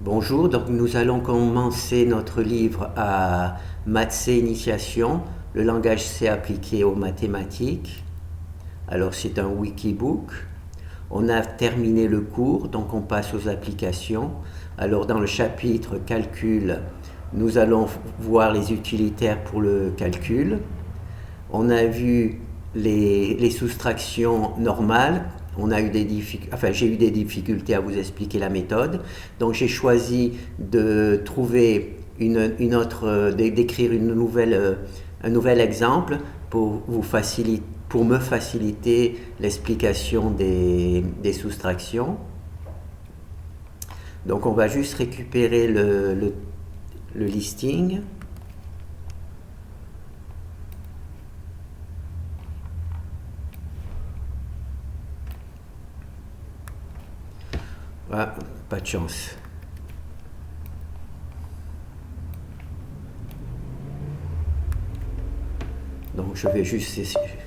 Bonjour, donc nous allons commencer notre livre à Maths C Initiation, le langage C appliqué aux mathématiques. Alors c'est un wikibook. On a terminé le cours, donc on passe aux applications. Alors dans le chapitre calcul, nous allons voir les utilitaires pour le calcul. On a vu les soustractions normales. J'ai eu des difficultés à vous expliquer la méthode. Donc j'ai choisi de trouver d'écrire un nouvel exemple pour me faciliter l'explication des soustractions. Donc on va juste récupérer le listing. Ah, pas de chance. Donc je vais juste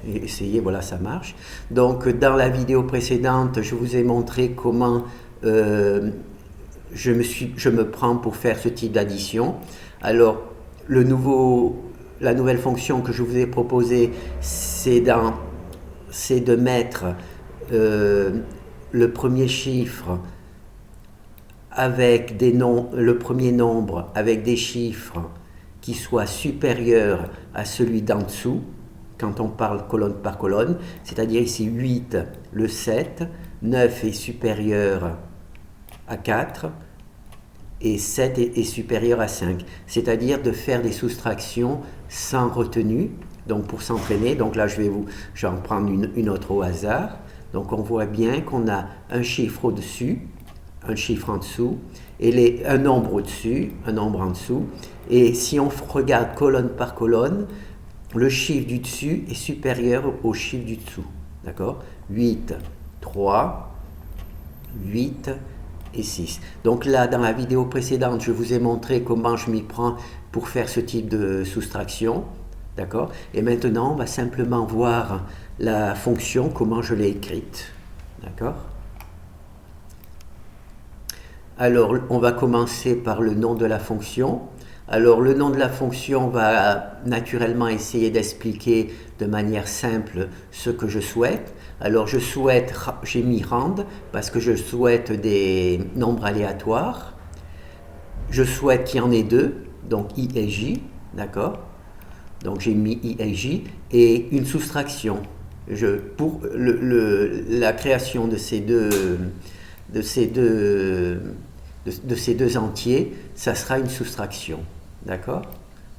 essayer, voilà, ça marche. Donc dans la vidéo précédente, je vous ai montré comment je me prends pour faire ce type d'addition. Alors la nouvelle fonction que je vous ai proposée, c'est de mettre le premier chiffre avec le premier nombre avec des chiffres qui soient supérieurs à celui d'en dessous, quand on parle colonne par colonne, c'est-à-dire ici 8, le 7, 9 est supérieur à 4, et 7 est supérieur à 5. C'est-à-dire de faire des soustractions sans retenue, donc pour s'entraîner. Donc là, je vais en prendre une autre au hasard. Donc on voit bien qu'on a un chiffre au-dessus, un chiffre en dessous, et un nombre au-dessus, un nombre en dessous. Et si on regarde colonne par colonne, le chiffre du dessus est supérieur au chiffre du dessous. D'accord? 8, 3, 8 et 6. Donc là, dans la vidéo précédente, je vous ai montré comment je m'y prends pour faire ce type de soustraction. D'accord? Et maintenant, on va simplement voir la fonction, comment je l'ai écrite. D'accord? Alors, on va commencer par le nom de la fonction. Alors, le nom de la fonction va naturellement essayer d'expliquer de manière simple ce que je souhaite. Alors, j'ai mis rand parce que je souhaite des nombres aléatoires. Je souhaite qu'il y en ait deux, donc i et j, d'accord? Donc, j'ai mis i et j et une soustraction. Pour la création de ces deux entiers, ça sera une soustraction. D'accord?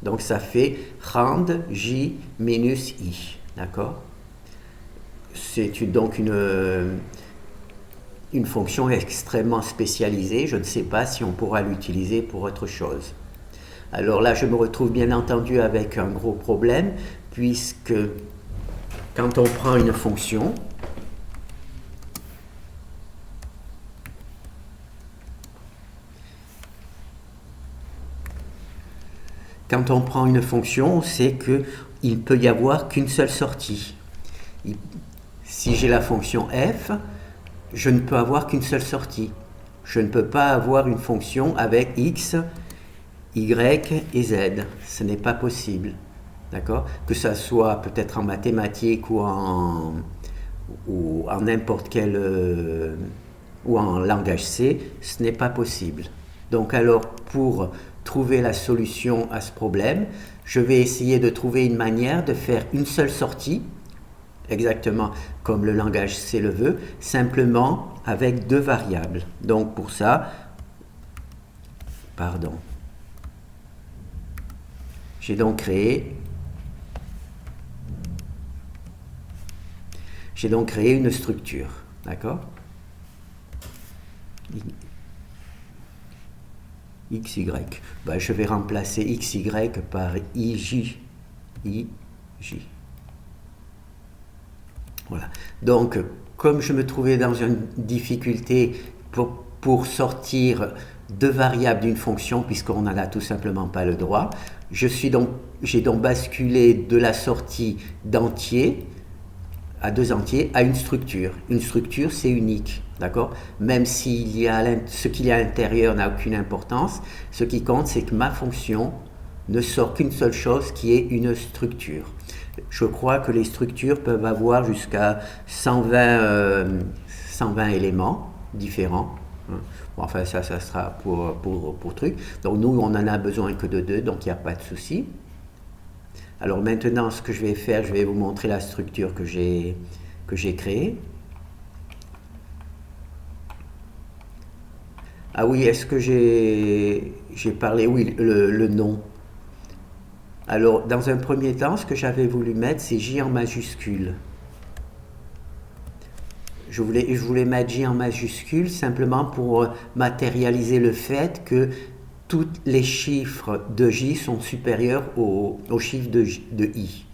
Donc ça fait rand j minus i. D'accord? C'est donc une fonction extrêmement spécialisée. Je ne sais pas si on pourra l'utiliser pour autre chose. Alors là, je me retrouve bien entendu avec un gros problème, puisque quand on prend une fonction, on sait qu'il ne peut y avoir qu'une seule sortie. Si j'ai la fonction f, je ne peux avoir qu'une seule sortie. Je ne peux pas avoir une fonction avec x, y et z. Ce n'est pas possible. D'accord? Que ça soit peut-être en mathématiques ou en n'importe quel ou en langage C, ce n'est pas possible. Donc alors, pour trouver la solution à ce problème, je vais essayer de trouver une manière de faire une seule sortie, exactement comme le langage C le veut, simplement avec deux variables. Donc pour ça, j'ai donc créé une structure, d'accord? XY. Ben, je vais remplacer XY par IJ. Voilà. Donc, comme je me trouvais dans une difficulté pour sortir deux variables d'une fonction, puisqu'on n'en a tout simplement pas le droit, j'ai donc basculé de la sortie d'entier à deux entiers à une structure. Une structure, c'est unique. D'accord? Même s'il y a ce qu'il y a à l'intérieur n'a aucune importance, ce qui compte, c'est que ma fonction ne sort qu'une seule chose qui est une structure. Je crois que les structures peuvent avoir jusqu'à 120 éléments différents. Bon, enfin, ça sera pour truc. Donc nous, on n'en a besoin que de 2, donc il n'y a pas de souci. Alors maintenant, ce que je vais faire, je vais vous montrer la structure que j'ai créée. Ah oui, est-ce que j'ai parlé? Oui, le nom. Alors, dans un premier temps, ce que j'avais voulu mettre, c'est J en majuscule. Je voulais mettre J en majuscule simplement pour matérialiser le fait que tous les chiffres de J sont supérieurs au chiffre de I.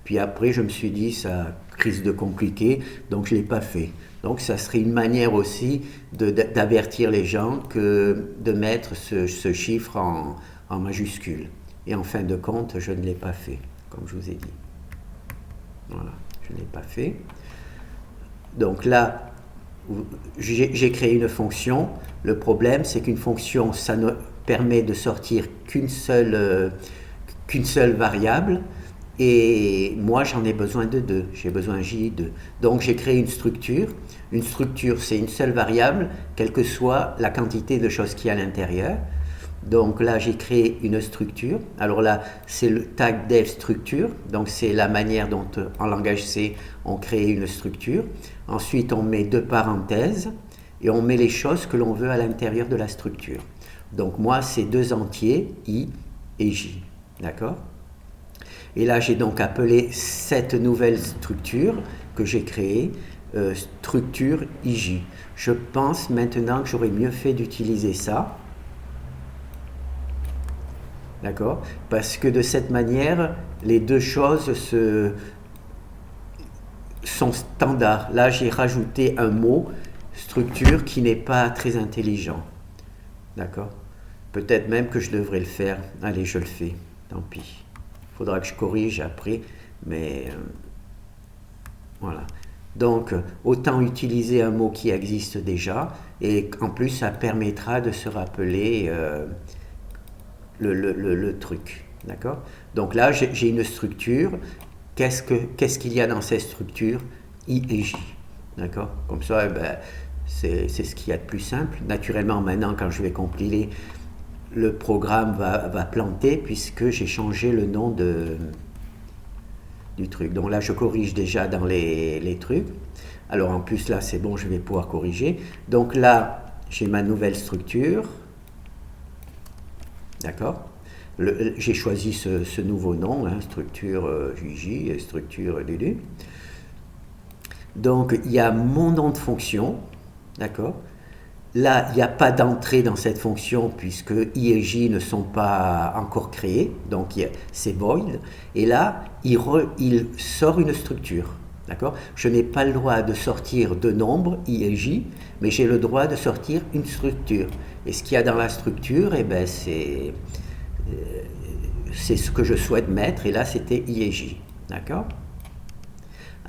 Puis après, je me suis dit, ça risque de compliquer, donc je ne l'ai pas fait. Donc ça serait une manière aussi d'avertir les gens que de mettre ce chiffre en majuscule. Et en fin de compte, je ne l'ai pas fait, comme je vous ai dit. Voilà, je ne l'ai pas fait. Donc là, j'ai créé une fonction. Le problème, c'est qu'une fonction, ça ne permet de sortir qu'une seule variable. Et moi, j'en ai besoin de 2. J'ai besoin J2. Donc, j'ai créé une structure. Une structure, c'est une seule variable, quelle que soit la quantité de choses qu'il y a à l'intérieur. Donc là, j'ai créé une structure. Alors là, c'est le tag dev structure. Donc, c'est la manière dont, en langage C, on crée une structure. Ensuite, on met 2 parenthèses et on met les choses que l'on veut à l'intérieur de la structure. Donc, moi, c'est 2 entiers, I et J. D'accord ? Et là, j'ai donc appelé cette nouvelle structure que j'ai créée, structure IJ. Je pense maintenant que j'aurais mieux fait d'utiliser ça. D'accord? Parce que de cette manière, les deux choses sont standards. Là, j'ai rajouté un mot, structure, qui n'est pas très intelligent. D'accord? Peut-être même que je devrais le faire. Allez, je le fais. Tant pis. Il faudra que je corrige après, mais voilà. Donc, autant utiliser un mot qui existe déjà, et en plus, ça permettra de se rappeler le truc. D'accord? Donc là, j'ai une structure. Qu'est-ce qu'il y a dans cette structure? I et J. D'accord? Comme ça, eh ben, c'est ce qu'il y a de plus simple. Naturellement, maintenant, quand je vais compiler, le programme va planter puisque j'ai changé le nom du truc. Donc là, je corrige déjà dans les trucs. Alors en plus, là, c'est bon, je vais pouvoir corriger. Donc là, j'ai ma nouvelle structure. D'accord? J'ai choisi ce nouveau nom, hein, structure JJ et structure Lulu. Donc, il y a mon nom de fonction. D'accord? Là, il n'y a pas d'entrée dans cette fonction puisque I et J ne sont pas encore créés, donc c'est void. Et là, il sort une structure. D'accord? Je n'ai pas le droit de sortir de nombres I et J, mais j'ai le droit de sortir une structure. Et ce qu'il y a dans la structure, eh ben, c'est ce que je souhaite mettre. Et là, c'était I et J. D'accord?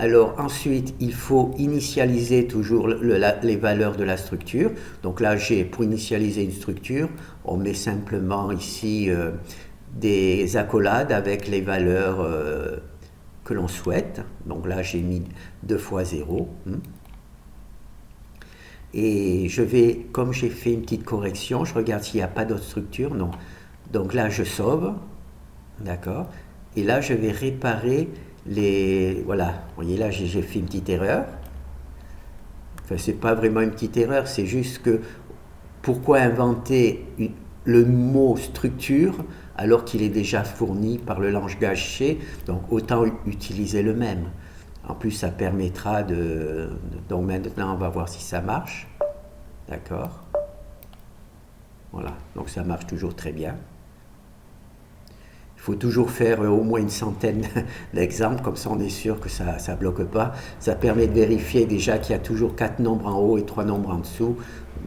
Alors ensuite, il faut initialiser toujours les valeurs de la structure. Donc là, pour initialiser une structure, on met simplement ici des accolades avec les valeurs que l'on souhaite. Donc là, j'ai mis 2 fois 0. Et je vais, comme j'ai fait une petite correction, je regarde s'il n'y a pas d'autre structure. Non. Donc là, je sauve. D'accord. Et là, je vais réparer voilà, vous voyez là, j'ai fait une petite erreur. Enfin, c'est pas vraiment une petite erreur, c'est juste que pourquoi inventer le mot structure alors qu'il est déjà fourni par le langage C, donc autant utiliser le même. En plus, ça permettra donc maintenant, on va voir si ça marche. D'accord. Voilà, donc ça marche toujours très bien. Il faut toujours faire au moins une centaine d'exemples, comme ça on est sûr que ça ne bloque pas. Ça permet de vérifier déjà qu'il y a toujours 4 nombres en haut et 3 nombres en dessous,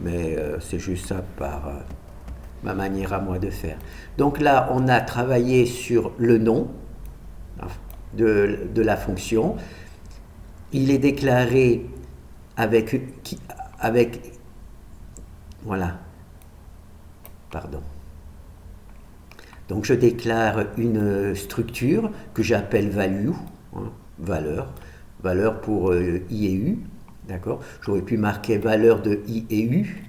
mais c'est juste ça par ma manière à moi de faire. Donc là, on a travaillé sur le nom de la fonction. Il est déclaré avec, voilà, pardon. Donc je déclare une structure que j'appelle value, hein, valeur pour I et U, d'accord. J'aurais pu marquer valeur de I et U,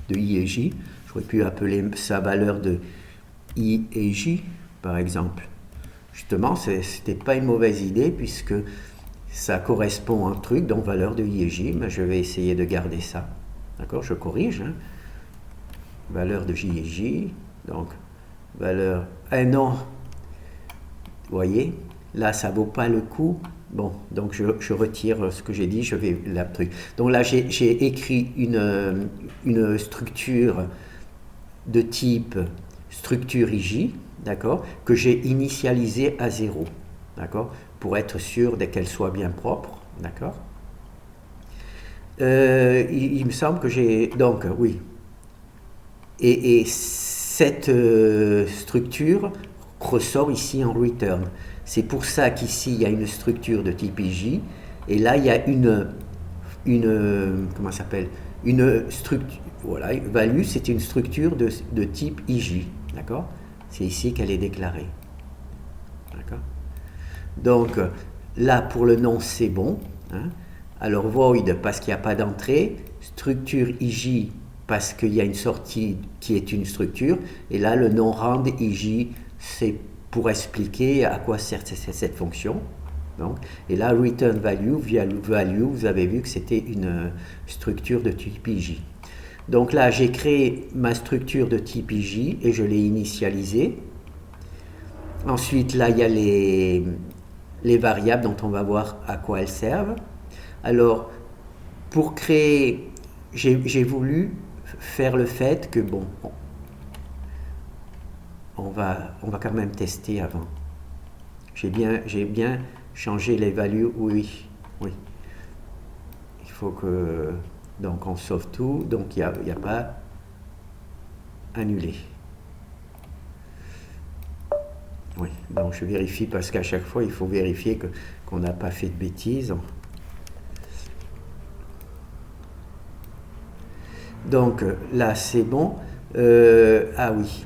de I et J. J'aurais pu appeler ça valeur de I et J, par exemple. Justement, c'était pas une mauvaise idée puisque ça correspond à un truc, donc valeur de I et J. Mais je vais essayer de garder ça, d'accord. Je corrige, hein. Valeur de J et J, donc valeur, non, vous voyez, là ça vaut pas le coup. Bon, donc je retire ce que j'ai dit, je vais la truc. Donc là j'ai écrit une structure de type structure IJ, d'accord, que j'ai initialisée à 0, d'accord, pour être sûr qu'elle soit bien propre, d'accord. Il me semble que j'ai, donc oui, et cette structure ressort ici en return. C'est pour ça qu'ici il y a une structure de type IJ et là il y a une comment ça s'appelle, une structure, voilà, value, c'est une structure de type IJ, d'accord. C'est ici qu'elle est déclarée, d'accord. Donc là pour le nom c'est bon, hein. Alors void parce qu'il n'y a pas d'entrée, structure IJ parce qu'il y a une sortie qui est une structure, et là le nom rand IJ c'est pour expliquer à quoi sert cette fonction. Donc, et là return value, vous avez vu que c'était une structure de type IJ. Donc là j'ai créé ma structure de type IJ et je l'ai initialisée. Ensuite là il y a les variables dont on va voir à quoi elles servent. Alors pour créer, j'ai voulu faire le fait que, bon, on va quand même tester avant. J'ai bien changé les values, oui. Il faut que, donc on sauve tout, donc il n'y a pas annulé. Oui, donc je vérifie parce qu'à chaque fois il faut vérifier qu'on n'a pas fait de bêtises. Donc là c'est bon. Ah oui.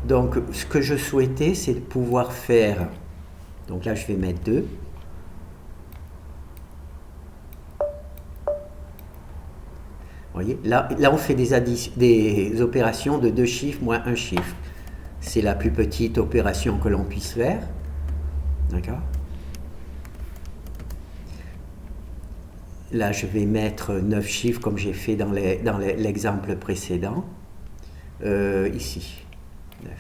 Donc ce que je souhaitais c'est de pouvoir faire. Donc là je vais mettre 2. Vous voyez, là on fait des opérations de 2 chiffres moins 1 chiffre. C'est la plus petite opération que l'on puisse faire. D'accord. Là, je vais mettre 9 chiffres comme j'ai fait dans l'exemple précédent. Ici, 9.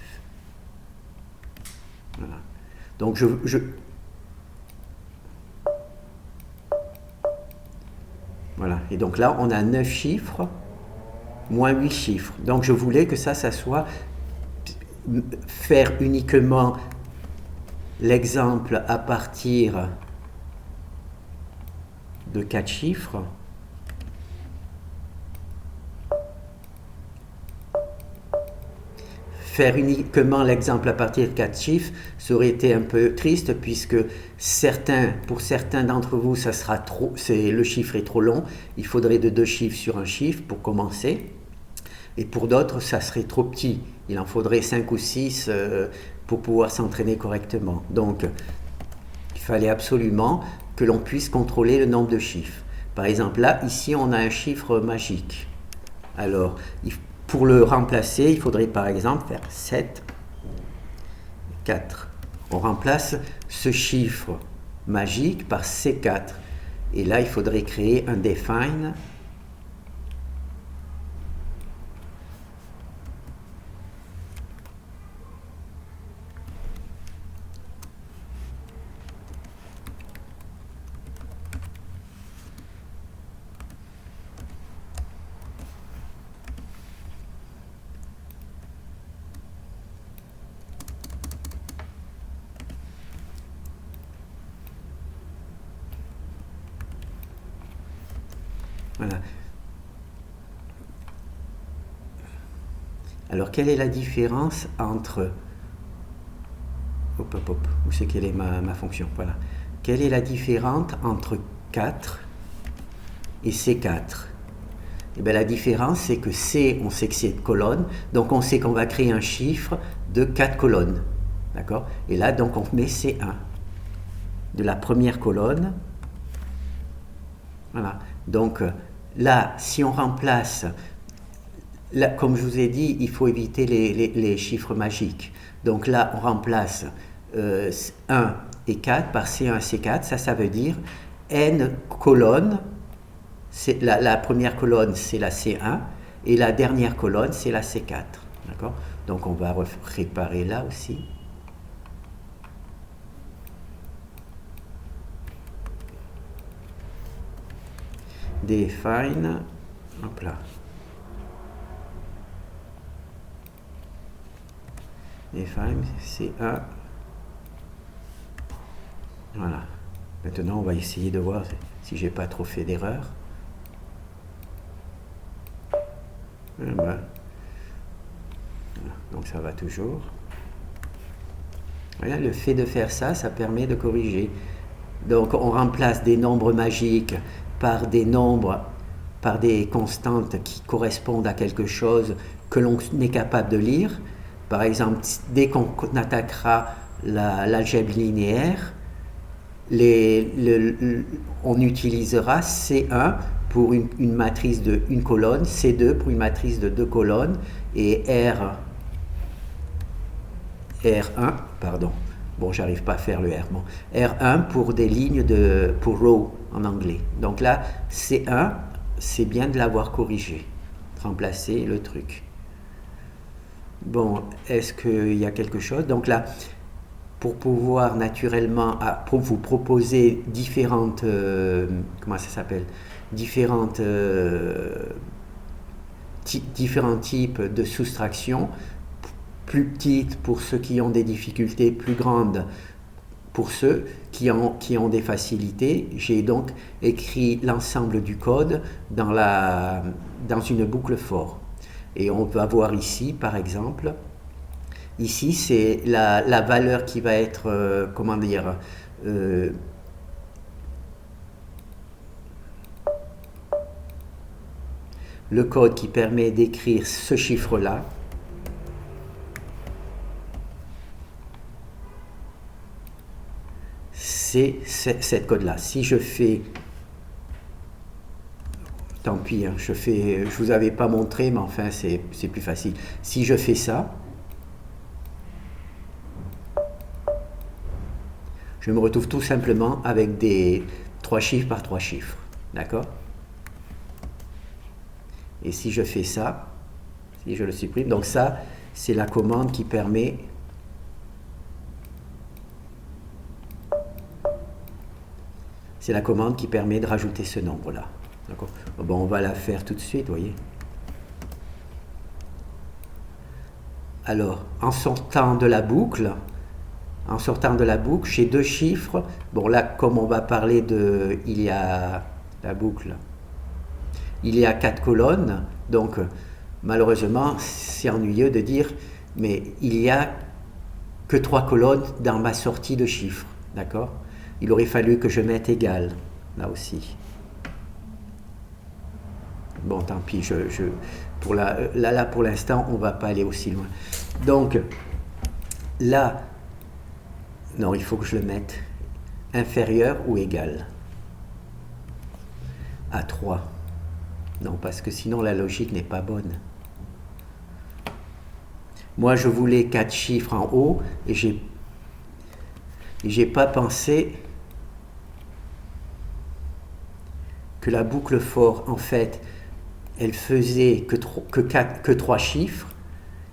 Voilà. Donc, voilà. Et donc là, on a 9 chiffres, moins 8 chiffres. Donc, je voulais que ça soit faire uniquement l'exemple à partir de 4 chiffres. Faire uniquement l'exemple à partir de 4 chiffres, ça aurait été un peu triste puisque pour certains d'entre vous, ça sera trop, le chiffre est trop long. Il faudrait de 2 chiffres sur un chiffre pour commencer. Et pour d'autres, ça serait trop petit. Il en faudrait 5 ou 6 pour pouvoir s'entraîner correctement. Donc, il fallait absolument que l'on puisse contrôler le nombre de chiffres. Par exemple, là, ici, on a un chiffre magique. Alors, pour le remplacer, il faudrait par exemple faire 7, 4. On remplace ce chiffre magique par C4. Et là, il faudrait créer un define. Voilà. Alors, quelle est la différence entre... Où c'est quelle est ma fonction? Voilà. Quelle est la différence entre 4 et C4? Et bien, la différence, c'est que C, on sait que c'est de colonnes, donc on sait qu'on va créer un chiffre de 4 colonnes. D'accord? Et là, donc, on met C1 de la première colonne. Voilà. Donc, là, si on remplace, là, comme je vous ai dit, il faut éviter les chiffres magiques. Donc là, on remplace 1 et 4 par C1 et C4. Ça veut dire N colonnes. La première colonne, c'est la C1, et la dernière colonne, c'est la C4. D'accord? Donc on va réparer là aussi. Define, hop là. Define, C1. Voilà. Maintenant, on va essayer de voir si j'ai pas trop fait d'erreur. Ben, donc ça va toujours. Voilà, le fait de faire ça, ça permet de corriger. Donc on remplace des nombres magiques par des nombres, par des constantes qui correspondent à quelque chose que l'on est capable de lire. Par exemple, dès qu'on attaquera l'algèbre linéaire, on utilisera C1 pour une matrice de une colonne, C2 pour une matrice de 2 colonnes, et R1, pardon, bon, j'arrive pas à faire le R, bon, R1 pour des lignes pour row en anglais. Donc là, C1, c'est bien de l'avoir corrigé, remplacer le truc. Bon, est-ce qu'il y a quelque chose? Donc là, pour pouvoir naturellement, pour vous proposer différentes, comment ça s'appelle, différents types de soustraction, plus petites pour ceux qui ont des difficultés, plus grandes pour ceux qui ont des facilités. J'ai donc écrit l'ensemble du code dans une boucle for. Et on va voir ici, par exemple, ici c'est la valeur qui va être, comment dire, le code qui permet d'écrire ce chiffre-là. C'est cette code-là. Si je fais, tant pis, hein, je vous avais pas montré, mais enfin c'est plus facile. Si je fais ça, je me retrouve tout simplement avec des 3 chiffres par 3 chiffres. D'accord? Et si je fais ça, si je le supprime, donc ça, c'est la commande qui permet de rajouter ce nombre-là. D'accord? Bon, on va la faire tout de suite, vous voyez. Alors, en sortant de la boucle, j'ai 2 chiffres. Bon, là, comme on va parler il y a la boucle, il y a 4 colonnes, donc malheureusement, c'est ennuyeux de dire, mais il n'y a que 3 colonnes dans ma sortie de chiffres, d'accord? Il aurait fallu que je mette égal, là aussi. Bon, tant pis, pour l'instant, on ne va pas aller aussi loin. Donc, là, non, il faut que je le mette inférieur ou égal à 3. Non, parce que sinon, la logique n'est pas bonne. Moi, je voulais 4 chiffres en haut, et j'ai pas pensé que la boucle for, en fait, elle faisait que 3 chiffres,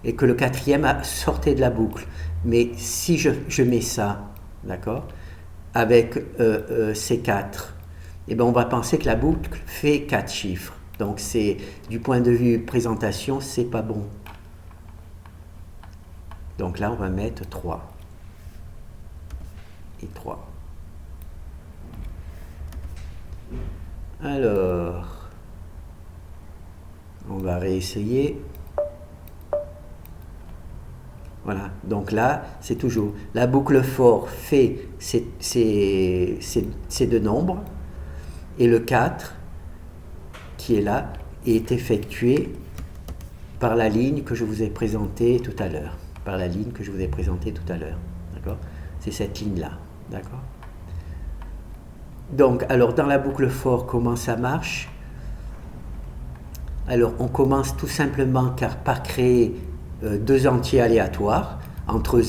et que le 4e sortait de la boucle. Mais si je mets ça, d'accord, avec ces 4, eh ben on va penser que la boucle fait 4 chiffres. Donc du point de vue présentation, c'est pas bon. Donc là, on va mettre 3 et 3. Alors, on va réessayer. Voilà, donc là, c'est toujours la boucle for fait ces 2 nombres, et le 4 qui est là est effectué par la ligne que je vous ai présentée tout à l'heure. Par la ligne que je vous ai présentée tout à l'heure. D'accord? C'est cette ligne-là. D'accord? Donc, alors dans la boucle for, comment ça marche? Alors, on commence tout simplement par créer deux entiers aléatoires entre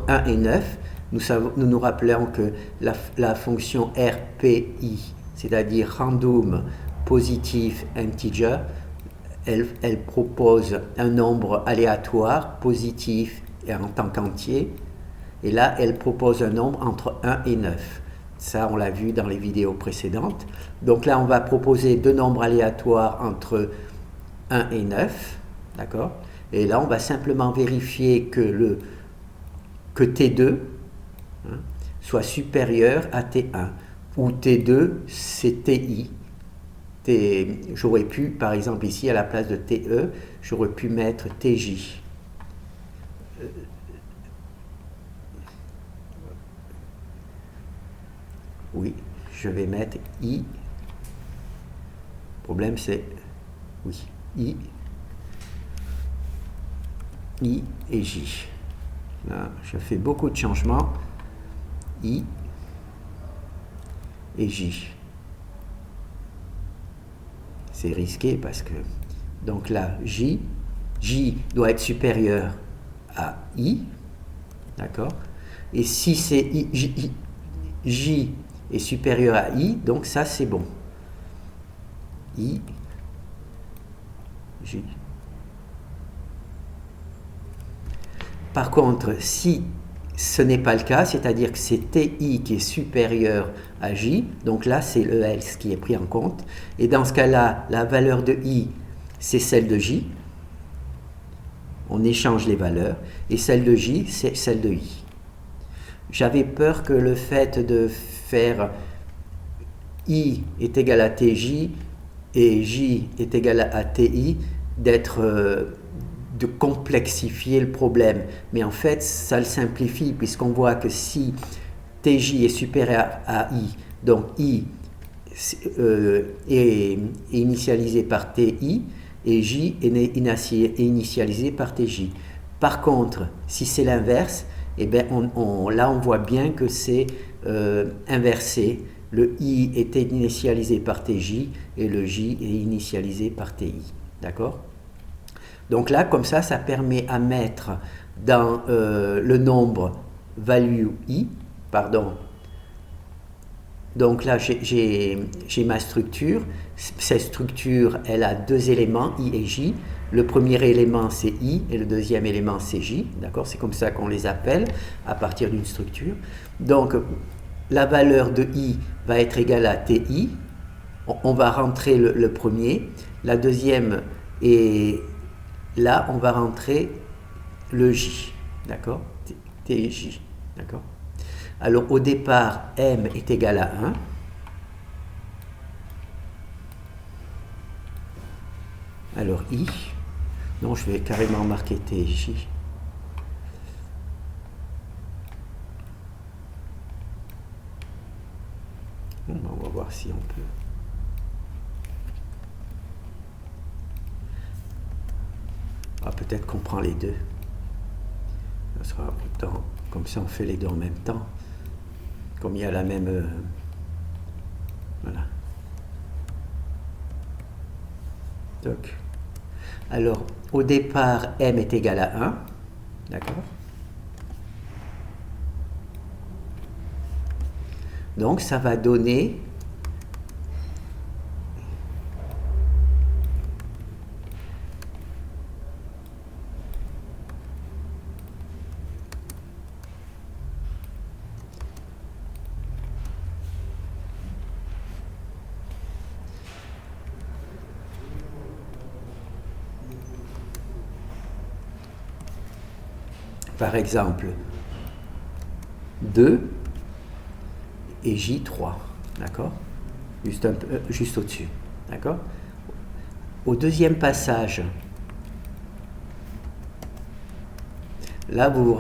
1 et 9. Nous rappelons que la fonction RPI, c'est-à-dire random positive integer, elle propose un nombre aléatoire positif et en tant qu'entier. Et là, elle propose un nombre entre 1 et 9. Ça, on l'a vu dans les vidéos précédentes. Donc là, on va proposer deux nombres aléatoires entre 1 et 9. D'accord? Et là, on va simplement vérifier que T2 soit supérieur à T1. Où T2, c'est TI. J'aurais pu, par exemple, ici, à la place de TE, j'aurais pu mettre TJ. Oui, je vais mettre I. Le problème, c'est... Oui, I et J. Là, je fais beaucoup de changements. I et J. C'est risqué parce que... Donc là, J doit être supérieur à I. D'accord? Et si c'est J est supérieur à I, donc ça c'est bon. I, J. Par contre, si ce n'est pas le cas, c'est-à-dire que c'est TI qui est supérieur à J, donc là c'est le else qui est pris en compte, et dans ce cas-là, la valeur de I, c'est celle de J, on échange les valeurs, et celle de J, c'est celle de I. J'avais peur que le fait de faire I est égal à TJ et J est égal à TI, de complexifier le problème. Mais en fait, ça le simplifie, puisqu'on voit que si TJ est supérieur à I, donc I est initialisé par TI, et J est initialisé par TJ. Par contre, si c'est l'inverse, eh bien, là on voit bien que c'est inversé. Le I est initialisé par TJ et le J est initialisé par TI. D'accord? Donc là, comme ça permet à mettre dans le nombre value I, pardon. Donc là, j'ai ma structure. Cette structure, elle a deux éléments, I et J. Le premier élément, c'est I, et le deuxième élément, c'est J. D'accord? C'est comme ça qu'on les appelle à partir d'une structure. Donc, la valeur de I va être égale à TI. On va rentrer le premier. La deuxième, et là, on va rentrer le J. D'accord? TJ. D'accord? Alors, au départ, M est égal à 1. Alors, I. Non, je vais carrément marquer TJ. Bon, on va voir si on peut. Ah, peut-être qu'on prend les deux. Ça sera autant. Comme ça, on fait les deux en même temps. Comme il y a la même... voilà. Donc, alors, au départ, M est égal à 1. D'accord? Donc, ça va donner... Par exemple, 2 et J3, d'accord? Juste au-dessus, d'accord? Au deuxième passage, là, vous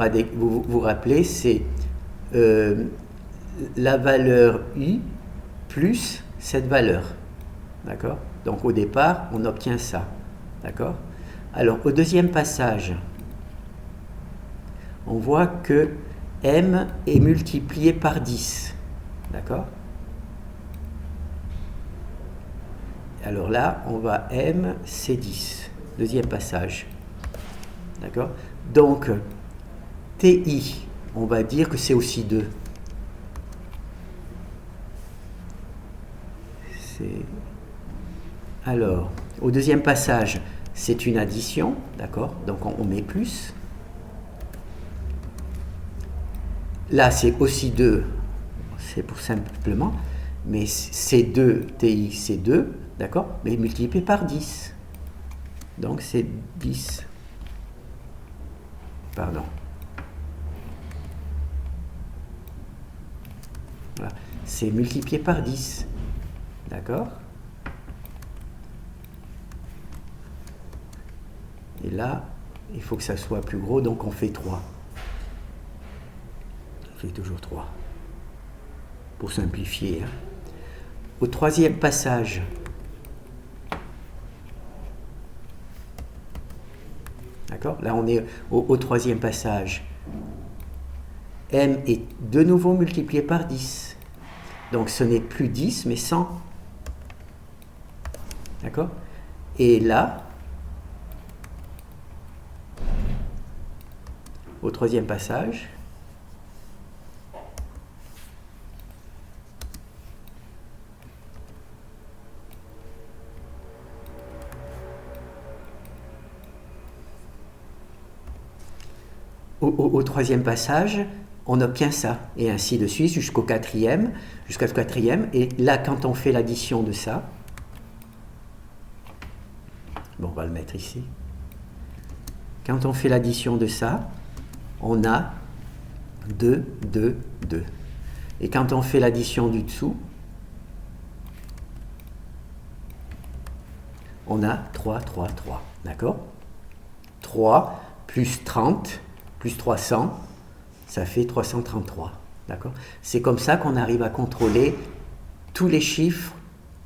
vous rappelez, c'est la valeur I plus cette valeur, d'accord? Donc au départ, on obtient ça. D'accord? Alors au deuxième passage, on voit que m est multiplié par 10. D'accord? Alors là, on va m, c'est 10. Deuxième passage. D'accord? Donc, ti, on va dire que c'est aussi 2. Alors, au deuxième passage, c'est une addition. D'accord? Donc, on met plus. Là, c'est aussi 2. C'est pour simplement. Mais c'est 2, ti, c'est 2. D'accord? Mais multiplié par 10. Donc, c'est 10. Pardon. Voilà. C'est multiplié par 10. D'accord? Et là, il faut que ça soit plus gros, donc on fait 3. On fait toujours 3. Pour simplifier. Hein. Au troisième passage, d'accord? Là, on est au troisième passage. M est de nouveau multiplié par 10. Donc, ce n'est plus 10, mais 100. D'accord? Et là, au troisième passage, au troisième passage, on obtient ça, et ainsi de suite jusqu'au quatrième, et là, quand on fait l'addition de ça, bon, on va le mettre ici, quand on fait l'addition de ça, on a 2, 2, 2. Et quand on fait l'addition du dessous, on a 3, 3, 3. D'accord? 3 plus 30 plus 300, ça fait 333. D'accord? C'est comme ça qu'on arrive à contrôler tous les chiffres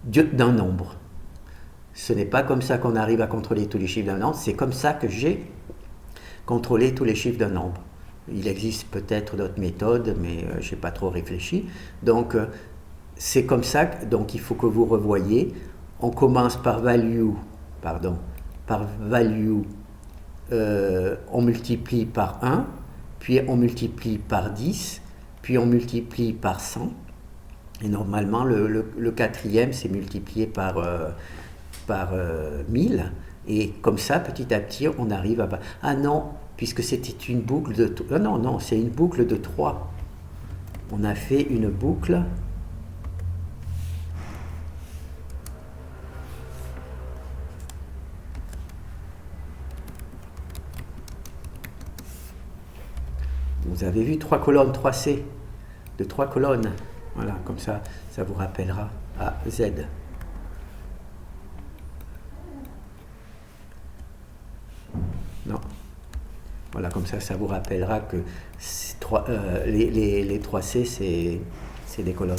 d'un nombre. Ce n'est pas comme ça qu'on arrive à contrôler tous les chiffres d'un nombre, c'est comme ça que j'ai contrôlé tous les chiffres d'un nombre. Il existe peut-être d'autres méthodes, mais je n'ai pas trop réfléchi. Donc, c'est comme ça, donc il faut que vous revoyiez. On commence par value, on multiplie par 1, puis on multiplie par 10, puis on multiplie par 100. Et normalement, le quatrième, c'est multiplié par 1000. Et comme ça, petit à petit, on arrive à... Ah non, puisque c'était une boucle de... Non, c'est une boucle de 3. On a fait une boucle... Vous avez vu 3 colonnes, 3C, de 3 colonnes. Voilà, comme ça, ça vous rappellera à Z. Non. Voilà, comme ça vous rappellera que les 3C, c'est des colonnes.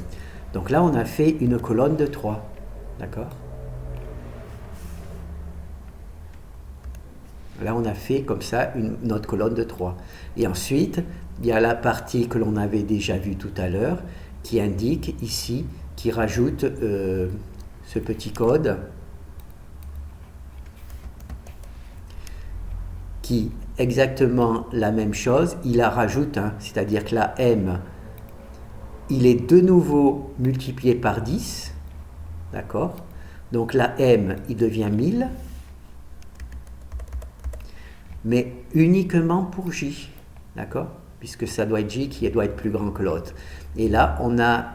Donc là, on a fait une colonne de 3. D'accord? Là, on a fait comme ça notre colonne de 3. Et ensuite, il y a la partie que l'on avait déjà vue tout à l'heure, qui indique ici, qui rajoute ce petit code, qui exactement la même chose, il la rajoute, hein, c'est-à-dire que la M, il est de nouveau multiplié par 10, d'accord? Donc la M, il devient 1000, mais uniquement pour J, d'accord? Puisque ça doit être J qui doit être plus grand que l'autre. Et là, on a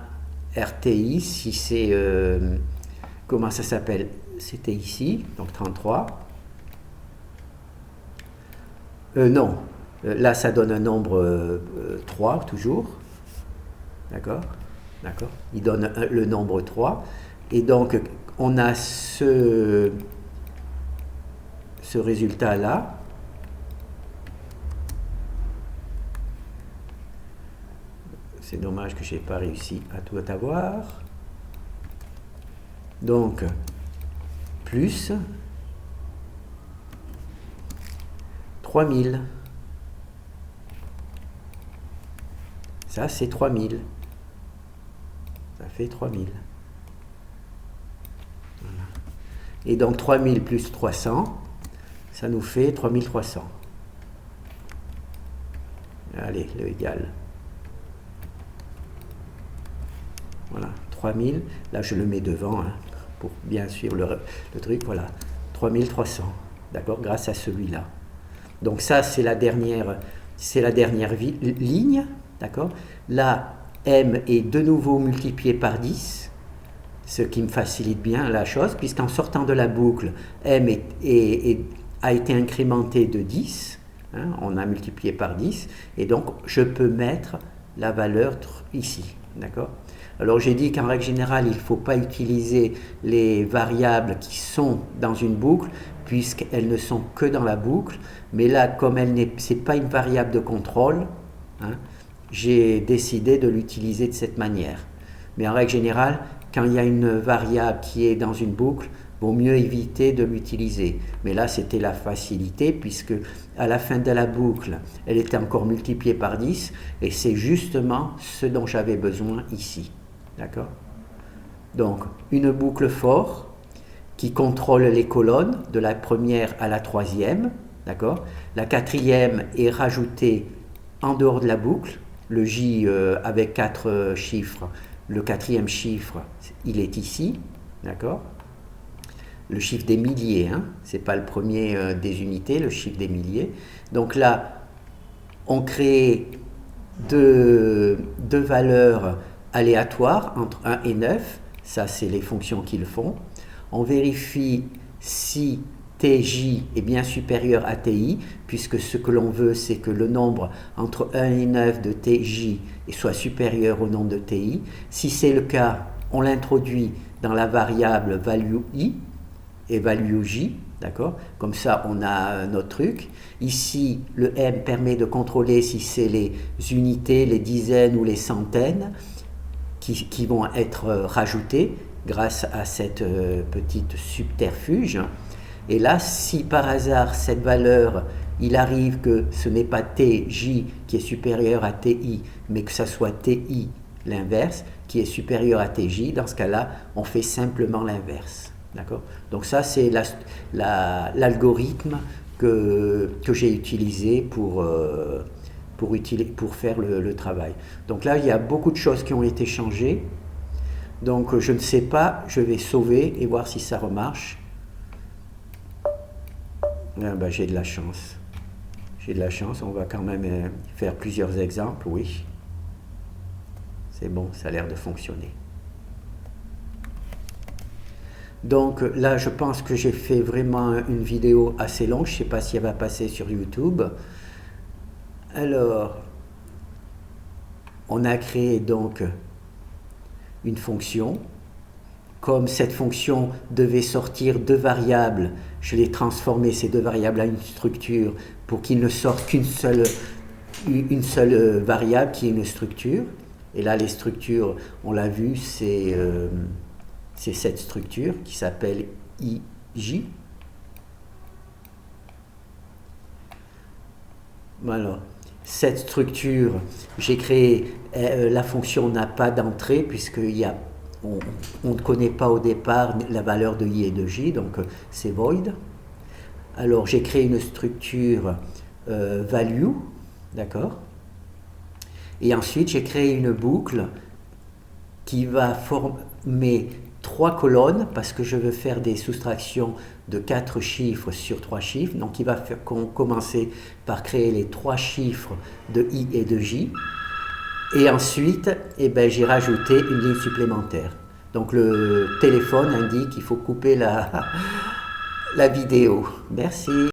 RTI, si c'est... comment ça s'appelle? C'était ici, donc 33. Non, là, ça donne un nombre 3, toujours. D'accord? D'accord? Il donne le nombre 3. Et donc, on a ce résultat-là. C'est dommage que je n'ai pas réussi à tout avoir. Donc, plus 3000. Ça, c'est 3000. Ça fait 3000. Voilà. Et donc 3000 plus 300, ça nous fait 3300. Allez, le égal. Voilà, 3000. Là, je le mets devant hein, pour bien suivre le truc. Voilà, 3300. D'accord, grâce à celui-là. Donc ça, c'est la dernière ligne. D'accord. Là, m est de nouveau multiplié par 10, ce qui me facilite bien la chose, puisqu'en sortant de la boucle, m a été incrémenté de 10. Hein, on a multiplié par 10, et donc je peux mettre la valeur ici. D'accord. Alors j'ai dit qu'en règle générale, il ne faut pas utiliser les variables qui sont dans une boucle, puisqu'elles ne sont que dans la boucle. Mais là, comme ce n'est pas une variable de contrôle, hein, j'ai décidé de l'utiliser de cette manière. Mais en règle générale, quand il y a une variable qui est dans une boucle, vaut mieux éviter de l'utiliser. Mais là, c'était la facilité, puisque à la fin de la boucle, elle était encore multipliée par 10, et c'est justement ce dont j'avais besoin ici. D'accord? Donc, une boucle for qui contrôle les colonnes de la première à la troisième. D'accord? La quatrième est rajoutée en dehors de la boucle. Le J avec 4 chiffres, le quatrième chiffre, il est ici. D'accord? Le chiffre des milliers, hein, ce n'est pas le premier des unités, le chiffre des milliers. Donc là, on crée deux valeurs aléatoires entre 1 et 9. Ça, c'est les fonctions qui le font. On vérifie si TJ est bien supérieur à TI, puisque ce que l'on veut, c'est que le nombre entre 1 et 9 de TJ soit supérieur au nombre de TI. Si c'est le cas, on l'introduit dans la variable value I et value J, d'accord? Comme ça, on a notre truc. Ici, le M permet de contrôler si c'est les unités, les dizaines ou les centaines qui vont être rajoutées grâce à cette petite subterfuge. Et là, si par hasard cette valeur, il arrive que ce n'est pas TJ qui est supérieur à TI, mais que ça soit TI, l'inverse, qui est supérieur à TJ, dans ce cas-là, on fait simplement l'inverse. D'accord? Donc ça, c'est l'algorithme que j'ai utilisé pour faire le travail. Donc là, il y a beaucoup de choses qui ont été changées. Donc je ne sais pas, je vais sauver et voir si ça remarche. Ah ben, j'ai de la chance. J'ai de la chance, on va quand même faire plusieurs exemples, oui. C'est bon, ça a l'air de fonctionner. Donc là, je pense que j'ai fait vraiment une vidéo assez longue. Je ne sais pas si elle va passer sur YouTube. Alors, on a créé donc une fonction. Comme cette fonction devait sortir deux variables, je l'ai transformé ces deux variables à une structure pour qu'il ne sorte qu'une seule variable qui est une structure. Et là, les structures, on l'a vu, c'est cette structure qui s'appelle IJ. Voilà. Cette structure, j'ai créé, la fonction n'a pas d'entrée puisqu'il y a on ne connaît pas au départ la valeur de I et de J, donc c'est void. Alors j'ai créé une structure value, d'accord? Et ensuite j'ai créé une boucle qui va former 3 colonnes parce que je veux faire des soustractions de 4 chiffres sur 3 chiffres. Donc il va commencer par créer les 3 chiffres de I et de J. Et ensuite, eh ben, j'ai rajouté une ligne supplémentaire. Donc le téléphone indique qu'il faut couper la vidéo. Merci.